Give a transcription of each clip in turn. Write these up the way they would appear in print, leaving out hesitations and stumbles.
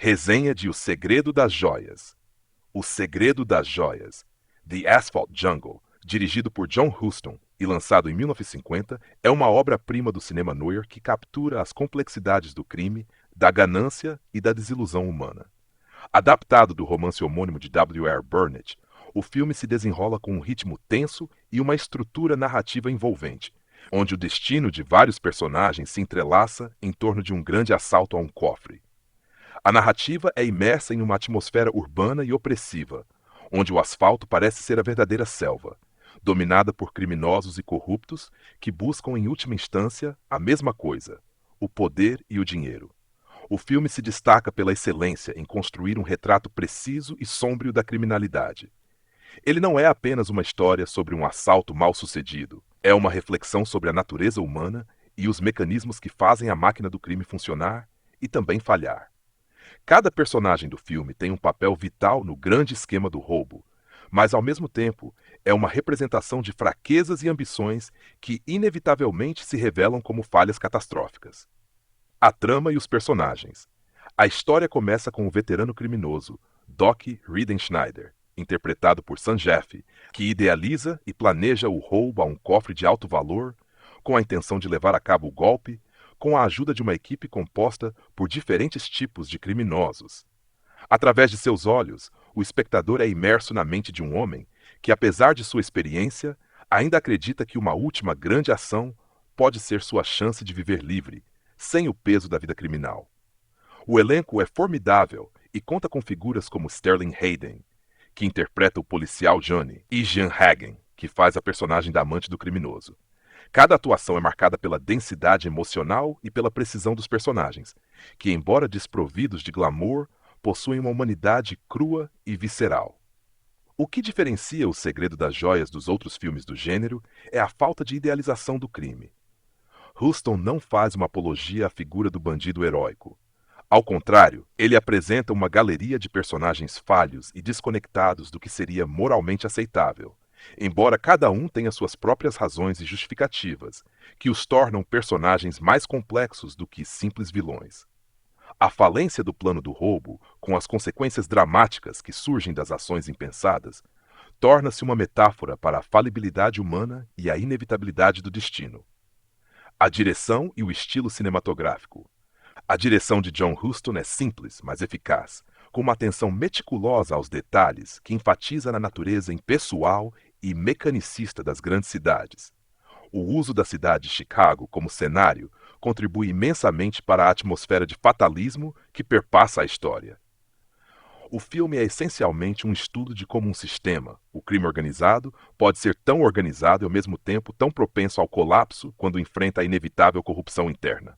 Resenha de O Segredo das Joias. O Segredo das Joias. The Asphalt Jungle, dirigido por John Huston e lançado em 1950, é uma obra-prima do cinema noir que captura as complexidades do crime, da ganância e da desilusão humana. Adaptado do romance homônimo de W. R. Burnett, o filme se desenrola com um ritmo tenso e uma estrutura narrativa envolvente, onde o destino de vários personagens se entrelaça em torno de um grande assalto a um cofre. A narrativa é imersa em uma atmosfera urbana e opressiva, onde o asfalto parece ser a verdadeira selva, dominada por criminosos e corruptos que buscam em última instância a mesma coisa: o poder e o dinheiro. O filme se destaca pela excelência em construir um retrato preciso e sômbrio da criminalidade. Ele não é apenas uma história sobre um assalto mal-sucedido, é uma reflexão sobre a natureza humana e os mecanismos que fazem a máquina do crime funcionar e também falhar. Cada personagem do filme tem um papel vital no grande esquema do roubo, mas ao mesmo tempo é uma representação de fraquezas e ambições que inevitavelmente se revelam como falhas catastróficas. A trama e os personagens. A história começa com o veterano criminoso, Doc Riedenschneider, interpretado por Sanjef, que idealiza e planeja o roubo a um cofre de alto valor, com a intenção de levar a cabo o golpe, com a ajuda de uma equipe composta por diferentes tipos de criminosos. Através de seus olhos, o espectador é imerso na mente de um homem que, apesar de sua experiência, ainda acredita que uma última grande ação pode ser sua chance de viver livre, sem o peso da vida criminal. O elenco é formidável e conta com figuras como Sterling Hayden, que interpreta o policial Johnny, e Jean Hagen, que faz a personagem da amante do criminoso. Cada atuação é marcada pela densidade emocional e pela precisão dos personagens, que, embora desprovidos de glamour, possuem uma humanidade crua e visceral. O que diferencia O Segredo das Joias dos outros filmes do gênero é a falta de idealização do crime. Huston não faz uma apologia à figura do bandido heróico. Ao contrário, ele apresenta uma galeria de personagens falhos e desconectados do que seria moralmente aceitável, embora cada um tenha suas próprias razões e justificativas, que os tornam personagens mais complexos do que simples vilões. A falência do plano do roubo, com as consequências dramáticas que surgem das ações impensadas, torna-se uma metáfora para a falibilidade humana e a inevitabilidade do destino. A direção e o estilo cinematográfico. A direção de John Huston é simples, mas eficaz, com uma atenção meticulosa aos detalhes que enfatiza na natureza impessoal e mecanicista das grandes cidades. O uso da cidade de Chicago como cenário contribui imensamente para a atmosfera de fatalismo que perpassa a história. O filme é essencialmente um estudo de como um sistema, o crime organizado, pode ser tão organizado e ao mesmo tempo tão propenso ao colapso quando enfrenta a inevitável corrupção interna.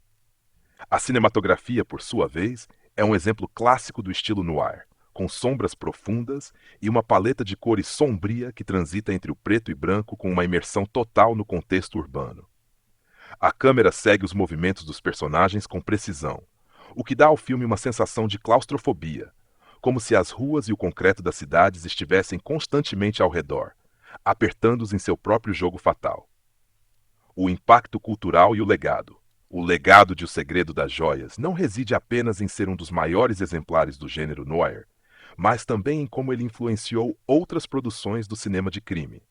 A cinematografia, por sua vez, é um exemplo clássico do estilo noir, com sombras profundas e uma paleta de cores sombria que transita entre o preto e branco com uma imersão total no contexto urbano. A câmera segue os movimentos dos personagens com precisão, o que dá ao filme uma sensação de claustrofobia, como se as ruas e o concreto das cidades estivessem constantemente ao redor, apertando-os em seu próprio jogo fatal. O impacto cultural e o legado. O legado de O Segredo das Joias não reside apenas em ser um dos maiores exemplares do gênero noir, mas também em como ele influenciou outras produções do cinema de crime.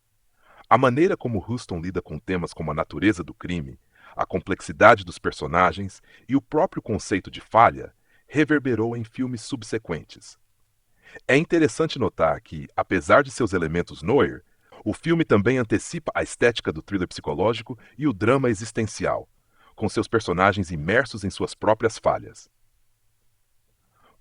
A maneira como Huston lida com temas como a natureza do crime, a complexidade dos personagens e o próprio conceito de falha reverberou em filmes subsequentes. É interessante notar que, apesar de seus elementos noir, o filme também antecipa a estética do thriller psicológico e o drama existencial, com seus personagens imersos em suas próprias falhas.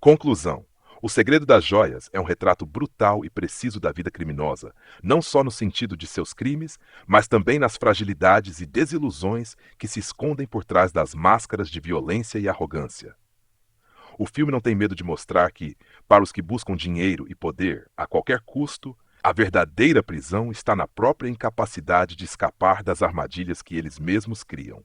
Conclusão. O Segredo das Joias é um retrato brutal e preciso da vida criminosa, não só no sentido de seus crimes, mas também nas fragilidades e desilusões que se escondem por trás das máscaras de violência e arrogância. O filme não tem medo de mostrar que, para os que buscam dinheiro e poder a qualquer custo, a verdadeira prisão está na própria incapacidade de escapar das armadilhas que eles mesmos criam.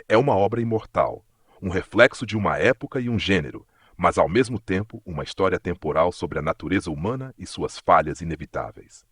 É uma obra imortal, um reflexo de uma época e um gênero, mas ao mesmo tempo uma história temporal sobre a natureza humana e suas falhas inevitáveis.